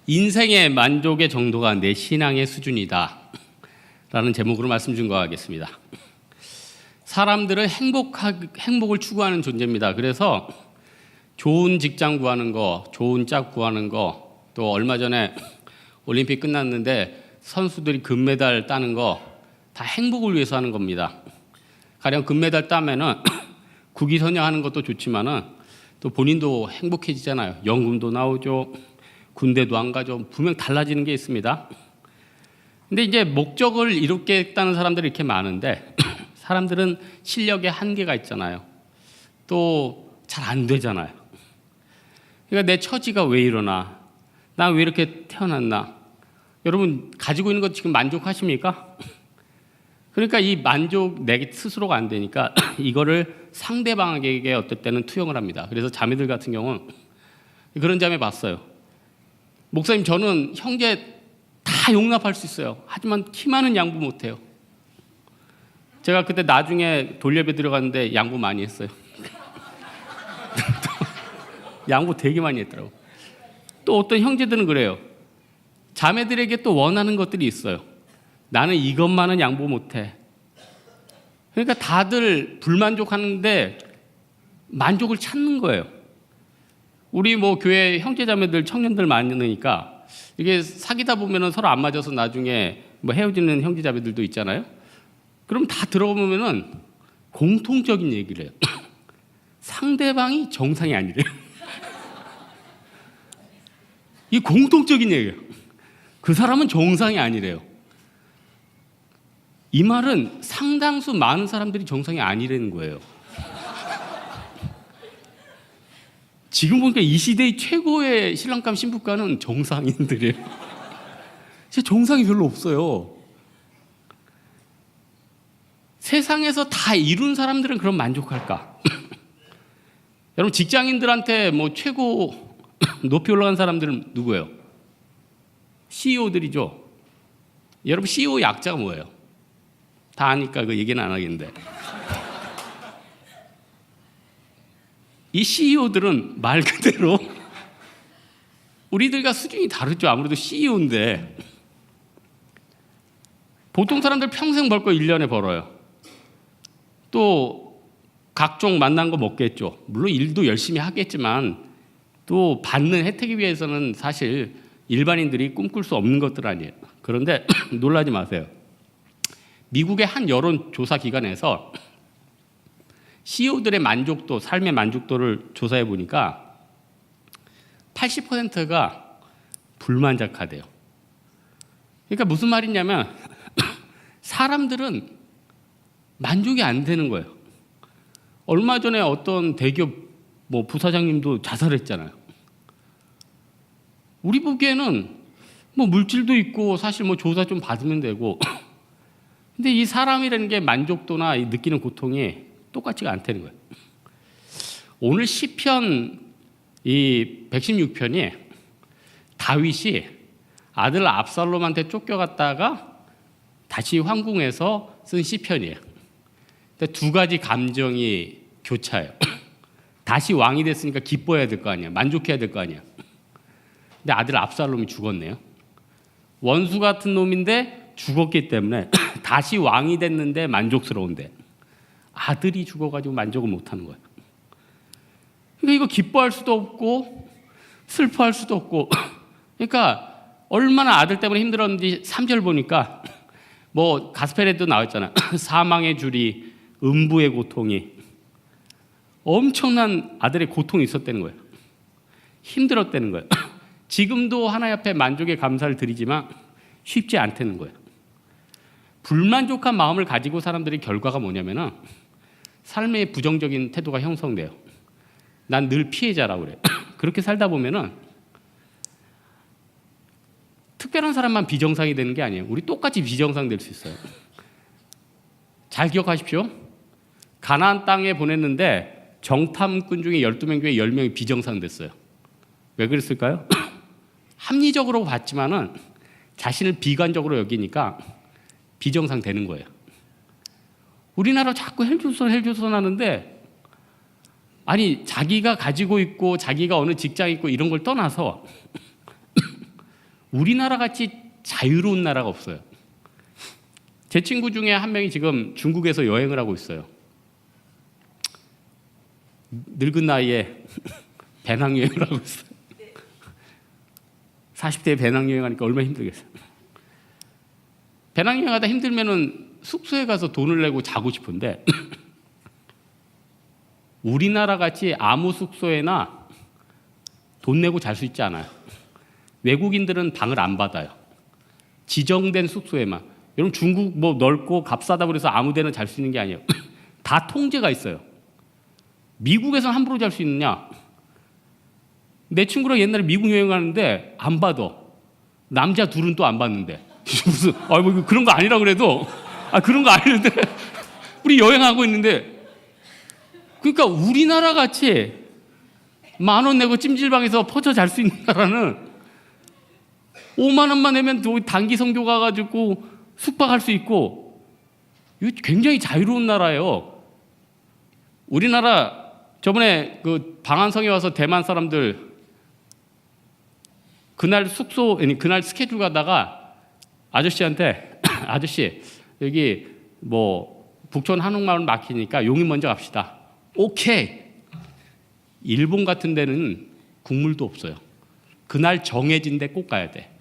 인생의 만족의 정도가 내 신앙의 수준이다 라는 제목으로 말씀 준거하겠습니다. 사람들은 행복을 추구하는 존재입니다. 그래서 좋은 직장 구하는 거, 좋은 짝 구하는 거, 또 얼마 전에 올림픽 끝났는데 선수들이 금메달 따는 거 다 행복을 위해서 하는 겁니다. 가령 금메달 따면은 국위선양하는 것도 좋지만은 또 본인도 행복해지잖아요. 연금도 나오죠. 군대도 안 가죠. 분명 달라지는 게 있습니다. 근데 이제 목적을 이루겠다는 사람들이 이렇게 많은데 사람들은 실력에 한계가 있잖아요. 또 잘 안 되잖아요. 그러니까 내 처지가 왜 이러나? 나 왜 이렇게 태어났나? 여러분 가지고 있는 것 지금 만족하십니까? 그러니까 이 만족 내 스스로가 안 되니까 이거를 상대방에게 어떨 때는 투영을 합니다. 그래서 자매들 같은 경우는 그런 자매 봤어요. 목사님 저는 형제 다 용납할 수 있어요. 하지만 키 많은 양보 못해요. 제가 그때 나중에 돌예배 들어갔는데 양보 많이 했어요. 양보 되게 많이 했더라고. 또 어떤 형제들은 그래요. 자매들에게 또 원하는 것들이 있어요. 나는 이것만은 양보 못해. 그러니까 다들 불만족하는데 만족을 찾는 거예요. 우리 뭐 교회 형제자매들 청년들 많으니까 이게 사귀다 보면은 서로 안 맞아서 나중에 뭐 헤어지는 형제자매들도 있잖아요. 그럼 다 들어보면은 공통적인 얘기를 해요. 상대방이 정상이 아니래요. 이 공통적인 얘기예요. 그 사람은 정상이 아니래요. 이 말은 상당수 많은 사람들이 정상이 아니라는 거예요. 지금 보니까 이 시대의 최고의 신랑감 신부가는 정상인들이에요. 진짜 정상이 별로 없어요. 세상에서 다 이룬 사람들은 그럼 만족할까? 여러분 직장인들한테 뭐 최고 높이 올라간 사람들은 누구예요? CEO들이죠. 여러분 CEO 약자가 뭐예요? 다 아니까 그 얘기는 안 하겠는데 이 CEO들은 말 그대로 우리들과 수준이 다르죠. 아무래도 CEO인데 보통 사람들 평생 벌 거 1년에 벌어요. 또 각종 만난 거 먹겠죠. 물론 일도 열심히 하겠지만 또 받는 혜택에 비해서는 사실 일반인들이 꿈꿀 수 없는 것들 아니에요. 그런데 놀라지 마세요. 미국의 한 여론조사 기관에서 CEO들의 만족도, 삶의 만족도를 조사해 보니까 80%가 불만족하대요. 그러니까 무슨 말이냐면 사람들은 만족이 안 되는 거예요. 얼마 전에 어떤 대기업 뭐 부사장님도 자살했잖아요. 우리 보기에는 뭐 물질도 있고 사실 뭐 조사 좀 받으면 되고 근데 이 사람이라는 게 만족도나 느끼는 고통이 똑같지가 않다는 거예요. 오늘 시편 이 116편이 다윗이 아들 압살롬한테 쫓겨갔다가 다시 황궁에서 쓴 시편이에요. 근데 두 가지 감정이 교차해요. 다시 왕이 됐으니까 기뻐해야 될 거 아니야. 만족해야 될 거 아니야. 근데 아들 압살롬이 죽었네요. 원수 같은 놈인데 죽었기 때문에 다시 왕이 됐는데 만족스러운데 아들이 죽어가지고 만족을 못하는 거예요. 그러니까 이거 기뻐할 수도 없고 슬퍼할 수도 없고 그러니까 얼마나 아들 때문에 힘들었는지 3절 보니까 뭐 가스펠에도 나왔잖아요. 사망의 줄이 음부의 고통이 엄청난 아들의 고통이 있었다는 거예요. 힘들었다는 거예요. 지금도 하나님 앞에 만족의 감사를 드리지만 쉽지 않다는 거예요. 불만족한 마음을 가지고 사람들이 결과가 뭐냐면은 삶의 부정적인 태도가 형성돼요. 난 늘 피해자라고 그래요. 그렇게 살다 보면은 특별한 사람만 비정상이 되는 게 아니에요. 우리 똑같이 비정상 될 수 있어요. 잘 기억하십시오. 가나안 땅에 보냈는데 정탐꾼 중에 12명 중에 10명이 비정상 됐어요. 왜 그랬을까요? 합리적으로 봤지만은 자신을 비관적으로 여기니까 비정상 되는 거예요. 우리나라 자꾸 헬조선 하는데 아니 자기가 가지고 있고 자기가 어느 직장에 있고 이런 걸 떠나서 우리나라 같이 자유로운 나라가 없어요. 제 친구 중에 한 명이 지금 중국에서 여행을 하고 있어요. 늙은 나이에 배낭여행을 하고 있어요. 40대에 배낭여행하니까 얼마나 힘들겠어요. 배낭여행하다 힘들면은 숙소에 가서 돈을 내고 자고 싶은데 우리나라 같이 아무 숙소에나 돈 내고 잘 수 있지 않아요. 외국인들은 방을 안 받아요. 지정된 숙소에만. 여러분 중국 뭐 넓고 값싸다 그래서 아무 데나 잘 수 있는 게 아니에요. 다 통제가 있어요. 미국에서는 함부로 잘 수 있느냐? 내 친구랑 옛날에 미국 여행하는데 안 받아. 남자 둘은 또 안 받는데. 무슨 뭐 그런 거 아니라 그래도 그런 거 아닌데 우리 여행하고 있는데 그러니까 우리나라 같이 10,000원 내고 찜질방에서 퍼져 잘 수 있는 나라는 5만 원만 내면 단기 선교 가가지고 숙박할 수 있고 이거 굉장히 자유로운 나라예요. 우리나라 저번에 그 방한성에 와서 대만 사람들 그날 스케줄 가다가 아저씨한테 아저씨 여기 뭐 북촌 한옥마을 막히니까 용인 먼저 갑시다. 오케이. 일본 같은 데는 국물도 없어요. 그날 정해진 데 꼭 가야 돼.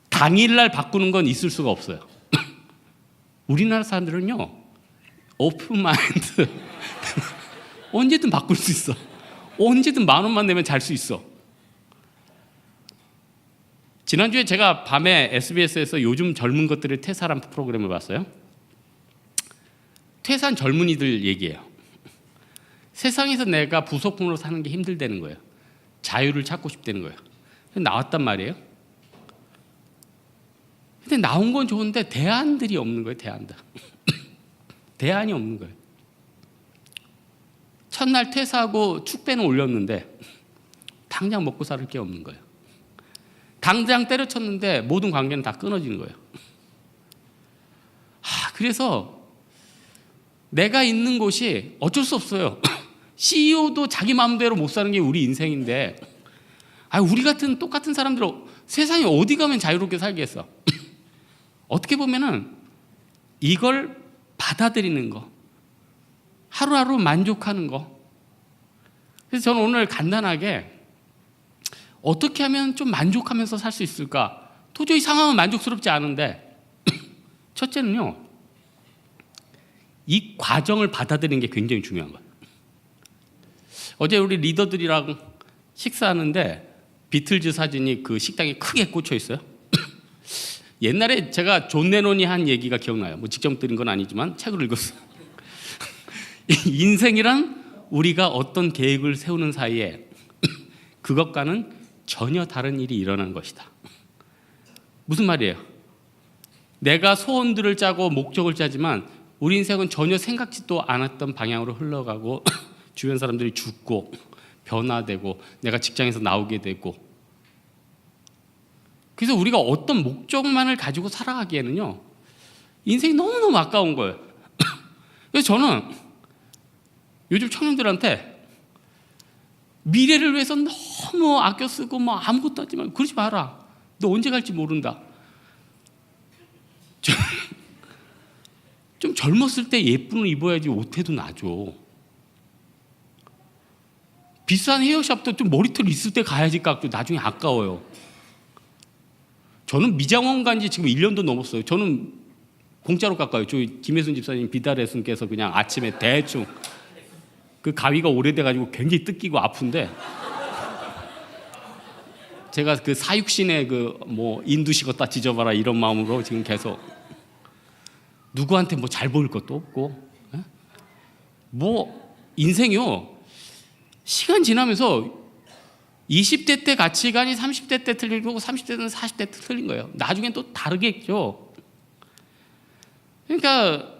당일날 바꾸는 건 있을 수가 없어요. 우리나라 사람들은요 오픈 마인드 언제든 바꿀 수 있어. 언제든 10,000원만 내면 잘 수 있어. 지난주에 제가 밤에 SBS에서 요즘 젊은 것들의 퇴사란 프로그램을 봤어요. 퇴사한 젊은이들 얘기예요. 세상에서 내가 부속품으로 사는 게 힘들다는 거예요. 자유를 찾고 싶다는 거예요. 나왔단 말이에요. 근데 나온 건 좋은데 대안들이 없는 거예요. 대안들. 대안이 없는 거예요. 첫날 퇴사하고 축배는 올렸는데 당장 먹고 살 게 없는 거예요. 당장 때려쳤는데 모든 관계는 다 끊어지는 거예요. 그래서 내가 있는 곳이 어쩔 수 없어요. CEO도 자기 마음대로 못 사는 게 우리 인생인데 우리 같은 똑같은 사람들 세상에 어디 가면 자유롭게 살겠어. 어떻게 보면은 이걸 받아들이는 거, 하루하루 만족하는 거. 그래서 저는 오늘 간단하게 어떻게 하면 좀 만족하면서 살 수 있을까? 도저히 상황은 만족스럽지 않은데 첫째는요, 이 과정을 받아들이는 게 굉장히 중요한 거예요. 어제 우리 리더들이랑 식사하는데 비틀즈 사진이 그 식당에 크게 꽂혀 있어요. 옛날에 제가 존 레논이 한 얘기가 기억나요. 뭐 직접 들은 건 아니지만 책을 읽었어요. 인생이란 우리가 어떤 계획을 세우는 사이에 그것과는 전혀 다른 일이 일어나는 것이다. 무슨 말이에요? 내가 소원들을 짜고 목적을 짜지만 우리 인생은 전혀 생각지도 않았던 방향으로 흘러가고 주변 사람들이 죽고 변화되고 내가 직장에서 나오게 되고, 그래서 우리가 어떤 목적만을 가지고 살아가기에는요 인생이 너무너무 아까운 거예요. 그래서 저는 요즘 청년들한테 미래를 위해서 너무 아껴 쓰고 뭐 아무것도 하지 말고 그러지 마라. 너 언제 갈지 모른다. 좀 젊었을 때 예쁜 옷 입어야지 옷해도 나죠. 비싼 헤어샵도 좀 머리털 있을 때 가야지 깎고 나중에 아까워요. 저는 미장원 간지 지금 1년도 넘었어요. 저는 공짜로 깎아요. 저희 김혜순 집사님 비달애순께서 그냥 아침에 대충 그 가위가 오래돼가지고 굉장히 뜯기고 아픈데 제가 그 사육신의 그 뭐 인두식었다 지져봐라 이런 마음으로 지금 계속 누구한테 뭐 잘 보일 것도 없고 뭐 인생이요 시간 지나면서 20대 때 가치관이 30대 때 틀리고 30대는 40대 때 틀린 거예요. 나중엔 또 다르겠죠. 그러니까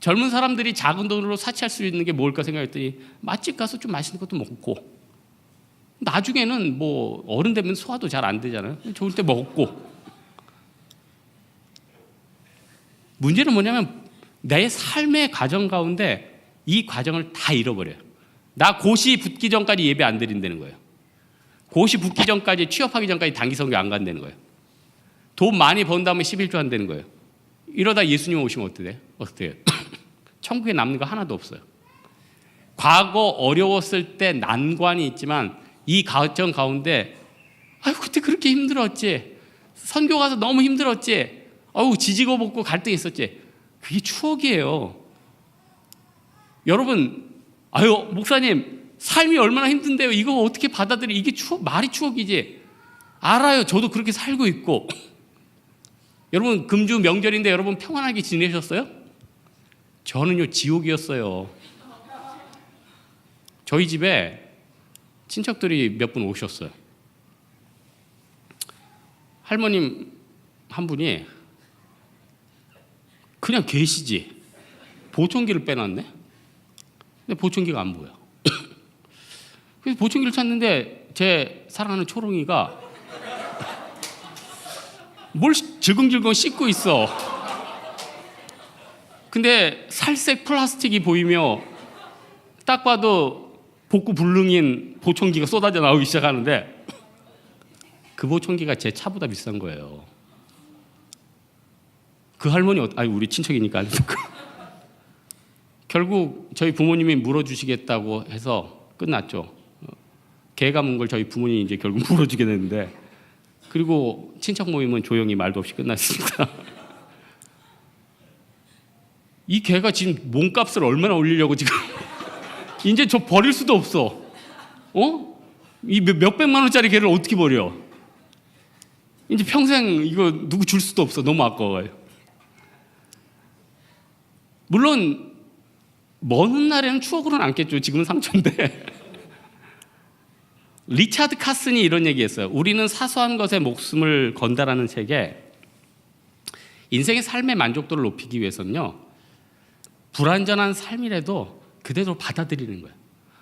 젊은 사람들이 작은 돈으로 사치할 수 있는 게 뭘까 생각했더니 맛집 가서 좀 맛있는 것도 먹고, 나중에는 뭐 어른 되면 소화도 잘 안 되잖아요. 좋을 때 먹고. 문제는 뭐냐면 내 삶의 과정 가운데 이 과정을 다 잃어버려요. 나 고시 붙기 전까지 예배 안 드린다는 거예요. 고시 붙기 전까지, 취업하기 전까지 단기 선교 안 간다는 거예요. 돈 많이 번 다음에 11조 한다는 거예요. 이러다 예수님 오시면 어때요? 천국에 남는 거 하나도 없어요. 과거 어려웠을 때 난관이 있지만 이 과정 가운데 아유 그때 그렇게 힘들었지. 선교 가서 너무 힘들었지. 아유 지지고 볶고 갈등 있었지. 그게 추억이에요. 여러분, 아유 목사님 삶이 얼마나 힘든데요. 이거 어떻게 받아들여? 이게 말이 추억이지. 알아요. 저도 그렇게 살고 있고. 여러분 금주 명절인데 여러분 평안하게 지내셨어요? 저는요 지옥이었어요. 저희 집에 친척들이 몇 분 오셨어요. 할머님 한 분이 그냥 계시지 보청기를 빼놨네. 근데 보청기가 안 보여. 그래서 보청기를 찾는데 제 사랑하는 초롱이가 뭘 질겅질겅 씻고 있어. 근데 살색 플라스틱이 보이며 딱 봐도 복구 불능인 보청기가 쏟아져 나오기 시작하는데 그 보청기가 제 차보다 비싼 거예요. 그 할머니 아니 우리 친척이니까 결국 저희 부모님이 물어주시겠다고 해서 끝났죠. 개가 문 걸 저희 부모님이 이제 결국 물어주게 됐는데 그리고 친척 모임은 조용히 말도 없이 끝났습니다. 이 개가 지금 몸값을 얼마나 올리려고 지금 이제 저 버릴 수도 없어. 이 몇백만 원짜리 개를 어떻게 버려? 이제 평생 이거 누구 줄 수도 없어. 너무 아까워요. 물론 먼 훗날에는 추억으로 남겠죠. 지금은 상처인데. 리차드 카슨이 이런 얘기했어요. 우리는 사소한 것에 목숨을 건다라는 책에 인생의 삶의 만족도를 높이기 위해서는요. 불완전한 삶이라도 그대로 받아들이는 거예요.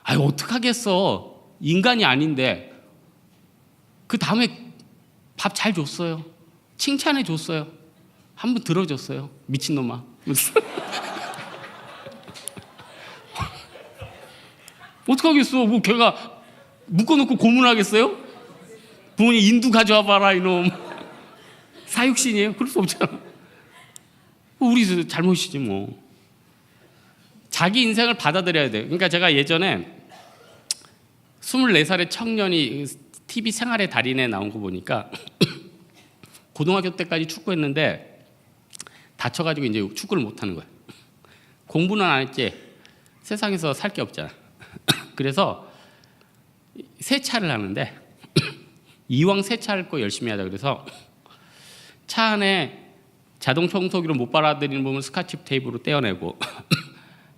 아유 어떡하겠어. 인간이 아닌데. 그 다음에 밥 잘 줬어요. 칭찬해 줬어요. 한 번 들어줬어요. 미친놈아. 어떡하겠어. 뭐 걔가 묶어놓고 고문하겠어요? 부모님 인두 가져와 봐라 이놈. 사육신이에요? 그럴 수 없잖아. 우리 잘못이지 뭐. 자기 인생을 받아들여야 돼요. 그러니까 제가 예전에 24살의 청년이 TV 생활의 달인에 나온 거 보니까 고등학교 때까지 축구했는데 다쳐가지고 이제 축구를 못하는 거예요. 공부는 안 했지. 세상에서 살 게 없잖아. 그래서 세차를 하는데 이왕 세차할 거 열심히 하자 그래서 차 안에 자동 청소기로 못 빨아들이는 부분 스카치 테이프로 떼어내고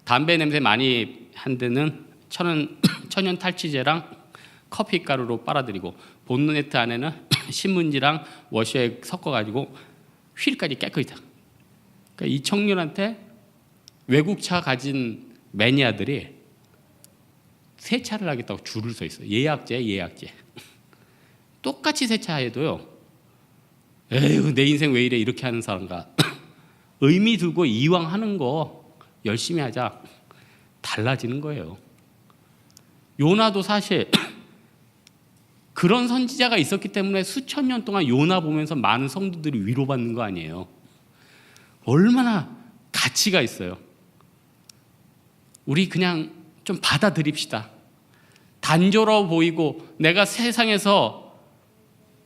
담배 냄새 많이 한 데는 천연 탈취제랑 커피 가루로 빨아들이고 본네트 안에는 신문지랑 워셔액 섞어가지고 휠까지 깨끗이 다. 그러니까 이 청년한테 외국차 가진 매니아들이 세차를 하겠다고 줄을 서 있어요. 예약제. 똑같이 세차해도요. 에휴 내 인생 왜 이래 이렇게 하는 사람과 의미 두고 이왕 하는 거 열심히 하자. 달라지는 거예요. 요나도 사실 그런 선지자가 있었기 때문에 수천 년 동안 요나 보면서 많은 성도들이 위로받는 거 아니에요. 얼마나 가치가 있어요. 우리 그냥 좀 받아들입시다. 단조로워 보이고 내가 세상에서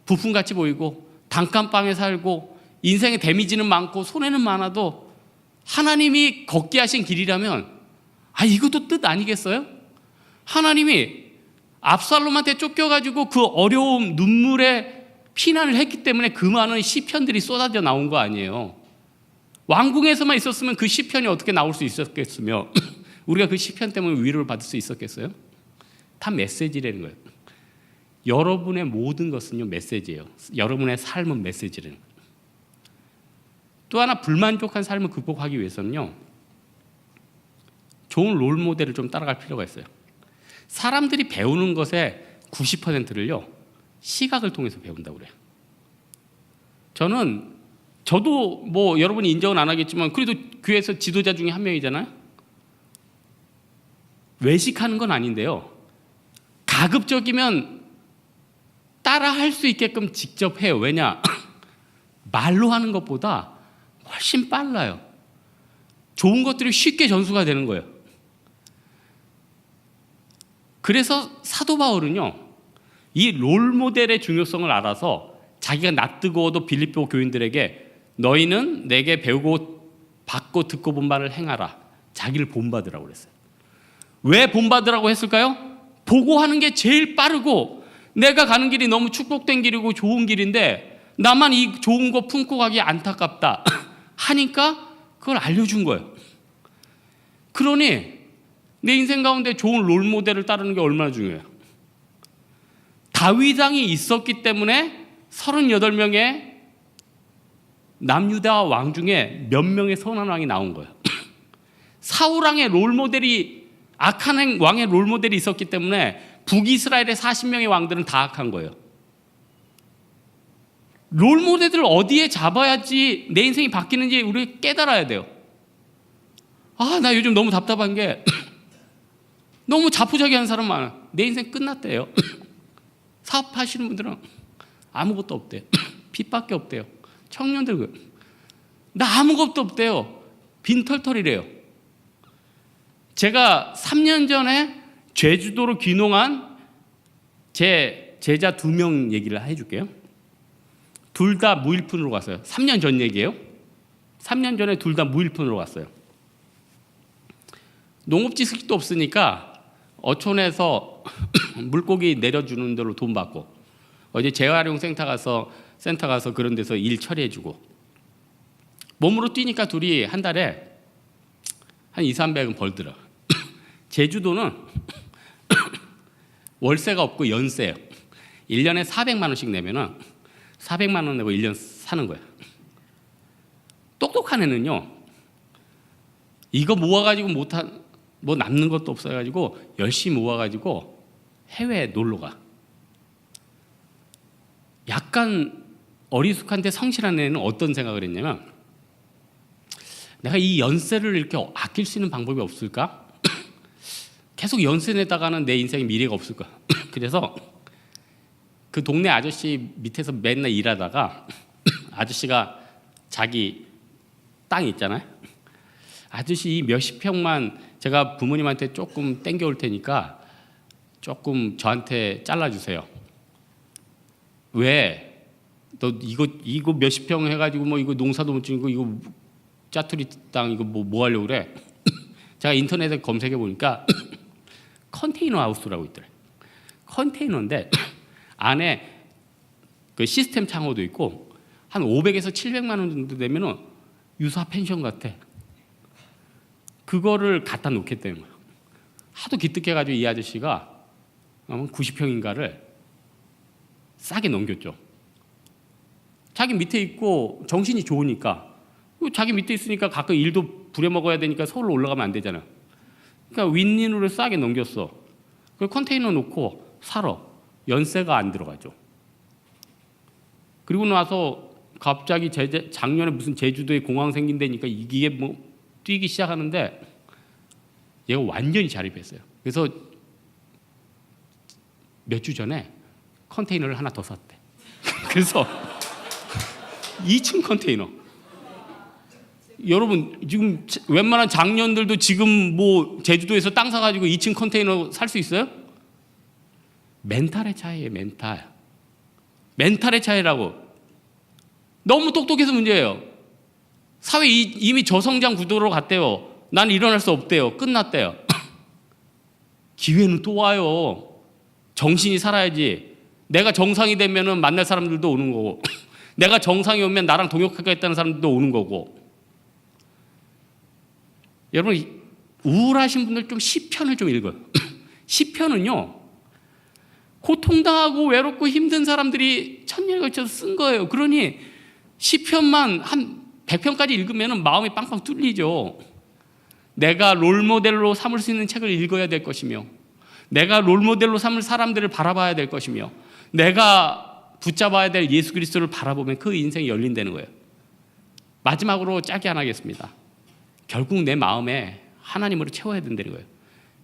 부품같이 보이고 단칸방에 살고 인생의 데미지는 많고 손해는 많아도 하나님이 걷게 하신 길이라면 이것도 뜻 아니겠어요? 하나님이 압살롬한테 쫓겨가지고 그 어려움 눈물에 피난을 했기 때문에 그 많은 시편들이 쏟아져 나온 거 아니에요. 왕궁에서만 있었으면 그 시편이 어떻게 나올 수 있었겠으며 우리가 그 시편 때문에 위로를 받을 수 있었겠어요? 다 메시지라는 거예요. 여러분의 모든 것은요 메시지예요. 여러분의 삶은 메시지라는 거예요. 또 하나 불만족한 삶을 극복하기 위해서는요 좋은 롤 모델을 좀 따라갈 필요가 있어요. 사람들이 배우는 것의 90%를요 시각을 통해서 배운다고 그래요. 저도 뭐 여러분이 인정은 안 하겠지만 그래도 교회에서 지도자 중에 한 명이잖아요. 외식하는 건 아닌데요. 가급적이면 따라 할 수 있게끔 직접 해요. 왜냐? 말로 하는 것보다 훨씬 빨라요. 좋은 것들이 쉽게 전수가 되는 거예요. 그래서 사도 바울은요, 이 롤모델의 중요성을 알아서 자기가 낯뜨거워도 빌립보 교인들에게 너희는 내게 배우고 받고 듣고 본 바를 행하라. 자기를 본받으라고 그랬어요. 왜 본받으라고 했을까요? 보고 하는 게 제일 빠르고 내가 가는 길이 너무 축복된 길이고 좋은 길인데 나만 이 좋은 거 품고 가기 안타깝다 하니까 그걸 알려준 거예요. 그러니 내 인생 가운데 좋은 롤모델을 따르는 게 얼마나 중요해요. 다윗 왕이 있었기 때문에 38명의 남유다 왕 중에 몇 명의 선한 왕이 나온 거예요. 사울 왕의 롤모델이 악한 왕의 롤모델이 있었기 때문에 북이스라엘의 40명의 왕들은 다 악한 거예요. 롤모델을 어디에 잡아야지 내 인생이 바뀌는지 우리 깨달아야 돼요. 나 요즘 너무 답답한 게 너무 자포자기한 사람 많아. 내 인생 끝났대요. 사업하시는 분들은 아무것도 없대요. 빚밖에 없대요. 청년들 나 아무것도 없대요. 빈털털이래요. 제가 3년 전에 제주도로 귀농한 제 제자 2명 얘기를 해줄게요. 둘 다 무일푼으로 갔어요. 3년 전 얘기예요. 3년 전에 둘 다 무일푼으로 갔어요. 농업지식도 없으니까 어촌에서 물고기 내려주는 대로 돈 받고 어제 재활용 센터 가서 그런 데서 일 처리해주고 몸으로 뛰니까 둘이 한 달에 한 200~300은 벌더라. 제주도는 월세가 없고 연세예요. 1년에 400만 원씩 내면은 400만 원 내고 1년 사는 거예요. 똑똑한 애는요, 이거 모아가지고 뭐 남는 것도 없어가지고 열심히 모아가지고 해외에 놀러 가. 약간 어리숙한데 성실한 애는 어떤 생각을 했냐면 내가 이 연세를 이렇게 아낄 수 있는 방법이 없을까? 계속 연세 내다가는 내 인생에 미래가 없을까? 그래서 그 동네 아저씨 밑에서 맨날 일하다가 아저씨가 자기 땅 있잖아요. 아저씨 몇십 평만 제가 부모님한테 조금 땡겨올 테니까 조금 저한테 잘라주세요. 왜? 너 이거 몇십 평 해가지고 뭐 이거 농사도 못 짓고 이거 짜투리 땅 이거 뭐 하려고 그래? 제가 인터넷에 검색해 보니까 컨테이너 하우스라고 있더래요. 컨테이너인데 안에 그 시스템 창호도 있고 한 500에서 700만 원 정도 되면은 유사 펜션 같아. 그거를 갖다 놓겠다는 거예요. 하도 기특해가지고 이 아저씨가 90평인가를 싸게 넘겼죠. 자기 밑에 있고 정신이 좋으니까 자기 밑에 있으니까 가끔 일도 부려먹어야 되니까 서울로 올라가면 안 되잖아. 그러니까 윈윈으로 싸게 넘겼어. 그 컨테이너 놓고 살아. 연세가 안 들어가죠. 그리고 나서 갑자기 작년에 무슨 제주도에 공항 생긴다니까 이게 뭐 뛰기 시작하는데 얘가 완전히 자립했어요. 그래서 몇 주 전에 컨테이너를 하나 더 샀대. 그래서 2층 컨테이너. 여러분 지금 웬만한 장년들도 지금 뭐 제주도에서 땅 사가지고 2층 컨테이너 살 수 있어요? 멘탈의 차이예요. 멘탈의 차이라고. 너무 똑똑해서 문제예요. 사회 이미 저성장 구도로 갔대요. 난 일어날 수 없대요. 끝났대요. 기회는 또 와요. 정신이 살아야지. 내가 정상이 되면은 만날 사람들도 오는 거고 내가 정상이 오면 나랑 동역하겠다는 사람들도 오는 거고. 여러분 우울하신 분들 좀 시편을 좀 읽어요. 시편은요 고통당하고 외롭고 힘든 사람들이 천년에 걸쳐서 쓴 거예요. 그러니 시편만 한 100편까지 읽으면 마음이 빵빵 뚫리죠. 내가 롤모델로 삼을 수 있는 책을 읽어야 될 것이며 내가 롤모델로 삼을 사람들을 바라봐야 될 것이며 내가 붙잡아야 될 예수 그리스도를 바라보면 그 인생이 열린다는 거예요. 마지막으로 짧게 하나 하겠습니다. 결국 내 마음에 하나님으로 채워야 된다는 거예요.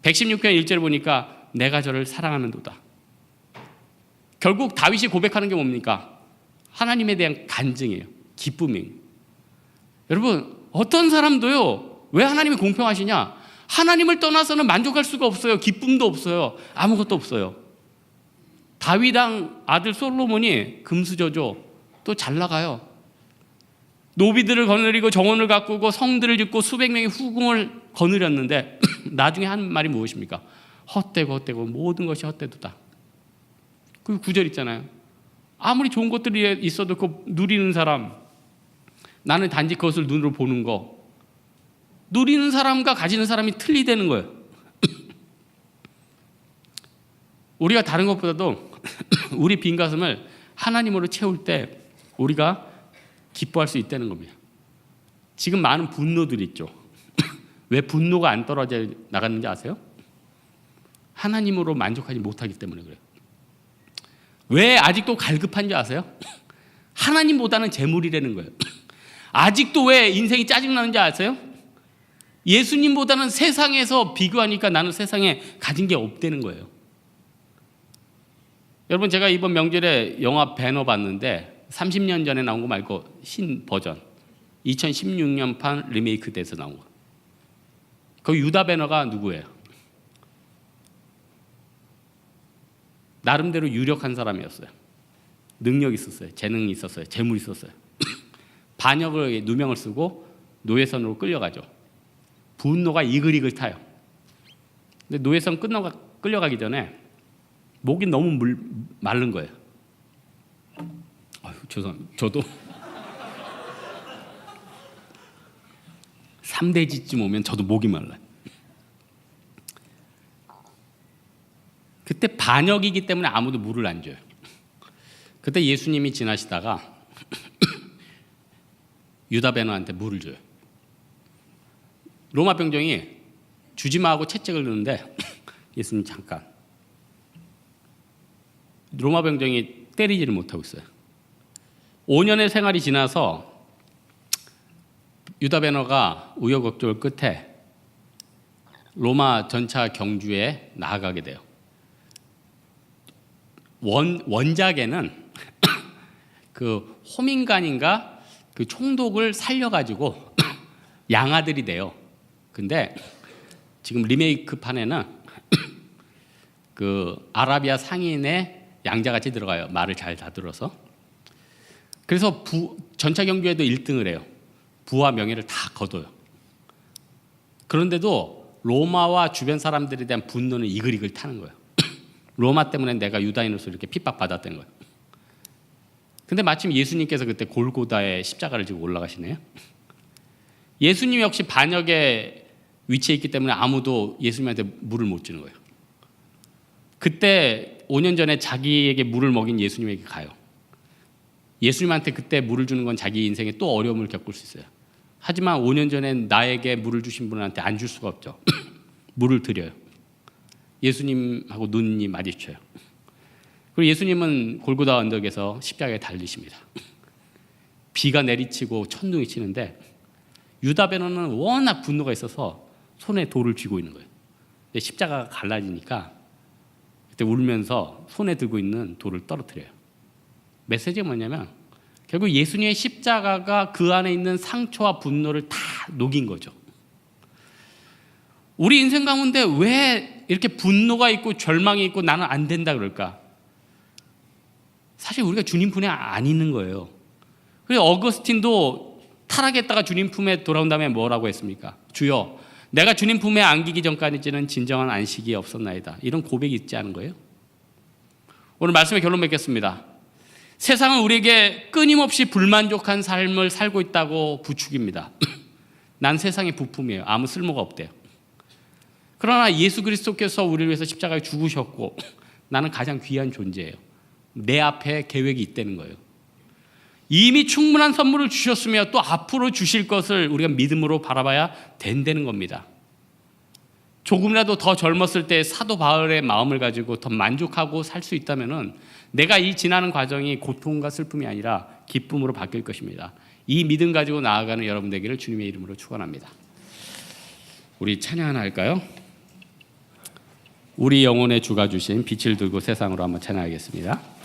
116편 1절 보니까 내가 저를 사랑하는도다. 결국 다윗이 고백하는 게 뭡니까? 하나님에 대한 간증이에요. 기쁨이. 여러분, 어떤 사람도요, 왜 하나님이 공평하시냐? 하나님을 떠나서는 만족할 수가 없어요. 기쁨도 없어요. 아무것도 없어요. 다윗 왕 아들 솔로몬이 금수저죠. 또 잘 나가요. 노비들을 거느리고 정원을 가꾸고 성들을 짓고 수백 명의 후궁을 거느렸는데 나중에 한 말이 무엇입니까? 헛되고 모든 것이 헛되도다. 그 구절 있잖아요. 아무리 좋은 것들이 있어도 그 누리는 사람, 나는 단지 그것을 눈으로 보는 거, 누리는 사람과 가지는 사람이 틀리다는 거예요. 우리가 다른 것보다도 우리 빈 가슴을 하나님으로 채울 때 우리가 기뻐할 수 있다는 겁니다. 지금 많은 분노들이 있죠. 왜 분노가 안 떨어져 나갔는지 아세요? 하나님으로 만족하지 못하기 때문에 그래요. 왜 아직도 갈급한지 아세요? 하나님보다는 재물이라는 거예요. 아직도 왜 인생이 짜증나는지 아세요? 예수님보다는 세상에서 비교하니까 나는 세상에 가진 게 없다는 거예요. 여러분, 제가 이번 명절에 영화 배너 봤는데 30년 전에 나온 거 말고 신 버전 2016년판 리메이크 돼서 나온 거. 그 유다 배너가 누구예요? 나름대로 유력한 사람이었어요. 능력이 있었어요. 재능이 있었어요. 재물이 있었어요. 반역을 누명을 쓰고 노예선으로 끌려가죠. 분노가 이글이글 타요. 근데 노예선 끌려가기 전에 목이 너무 마른 거예요. 아유, 죄송합니다. 저도 3대지쯤 오면 저도 목이 말라요. 그때 반역이기 때문에 아무도 물을 안 줘요. 그때 예수님이 지나시다가 유다 베너한테 물을 줘요. 로마 병정이 주지 마 하고 채찍을 넣는데 예수님 잠깐. 로마 병정이 때리지를 못하고 있어요. 5년의 생활이 지나서 유다 베너가 우여곡절 끝에 로마 전차 경주에 나아가게 돼요. 원작에는 그 호민간인가 그 총독을 살려가지고 양아들이 돼요. 근데 지금 리메이크 판에는 그 아라비아 상인의 양자같이 들어가요. 말을 잘 다들어서. 그래서 전차 경주에도 1등을 해요. 부와 명예를 다 거둬요. 그런데도 로마와 주변 사람들에 대한 분노는 이글이글 타는 거예요. 로마 때문에 내가 유다인으로서 이렇게 핍박받았다는 거예요. 근데 마침 예수님께서 그때 골고다에 십자가를 지고 올라가시네요. 예수님 역시 반역의 위치에 있기 때문에 아무도 예수님한테 물을 못 주는 거예요. 그때 5년 전에 자기에게 물을 먹인 예수님에게 가요. 예수님한테 그때 물을 주는 건 자기 인생에 또 어려움을 겪을 수 있어요. 하지만 5년 전에 나에게 물을 주신 분한테 안 줄 수가 없죠. 물을 드려요. 예수님하고 눈이 마주쳐요. 그리고 예수님은 골고다 언덕에서 십자가에 달리십니다. 비가 내리치고 천둥이 치는데 유다 베너는 워낙 분노가 있어서 손에 돌을 쥐고 있는 거예요. 십자가가 갈라지니까 그때 울면서 손에 들고 있는 돌을 떨어뜨려요. 메시지가 뭐냐면 결국 예수님의 십자가가 그 안에 있는 상처와 분노를 다 녹인 거죠. 우리 인생 가운데 왜 이렇게 분노가 있고 절망이 있고 나는 안 된다 그럴까? 사실 우리가 주님 품에 안 있는 거예요. 그래서 어거스틴도 타락했다가 주님 품에 돌아온 다음에 뭐라고 했습니까? 주여, 내가 주님 품에 안기기 전까지는 진정한 안식이 없었나이다. 이런 고백이 있지 않은 거예요? 오늘 말씀의 결론 맺겠습니다. 세상은 우리에게 끊임없이 불만족한 삶을 살고 있다고 부추깁니다. 난 세상의 부품이에요. 아무 쓸모가 없대요. 그러나 예수 그리스도께서 우리를 위해서 십자가에 죽으셨고 나는 가장 귀한 존재예요. 내 앞에 계획이 있다는 거예요. 이미 충분한 선물을 주셨으며 또 앞으로 주실 것을 우리가 믿음으로 바라봐야 된다는 겁니다. 조금이라도 더 젊었을 때 사도 바울의 마음을 가지고 더 만족하고 살 수 있다면 내가 이 지나는 과정이 고통과 슬픔이 아니라 기쁨으로 바뀔 것입니다. 이 믿음 가지고 나아가는 여러분 되기를 주님의 이름으로 축원합니다. 우리 찬양 하나 할까요? 우리 영혼의 주가 주신 빛을 들고 세상으로 한번 찬양하겠습니다.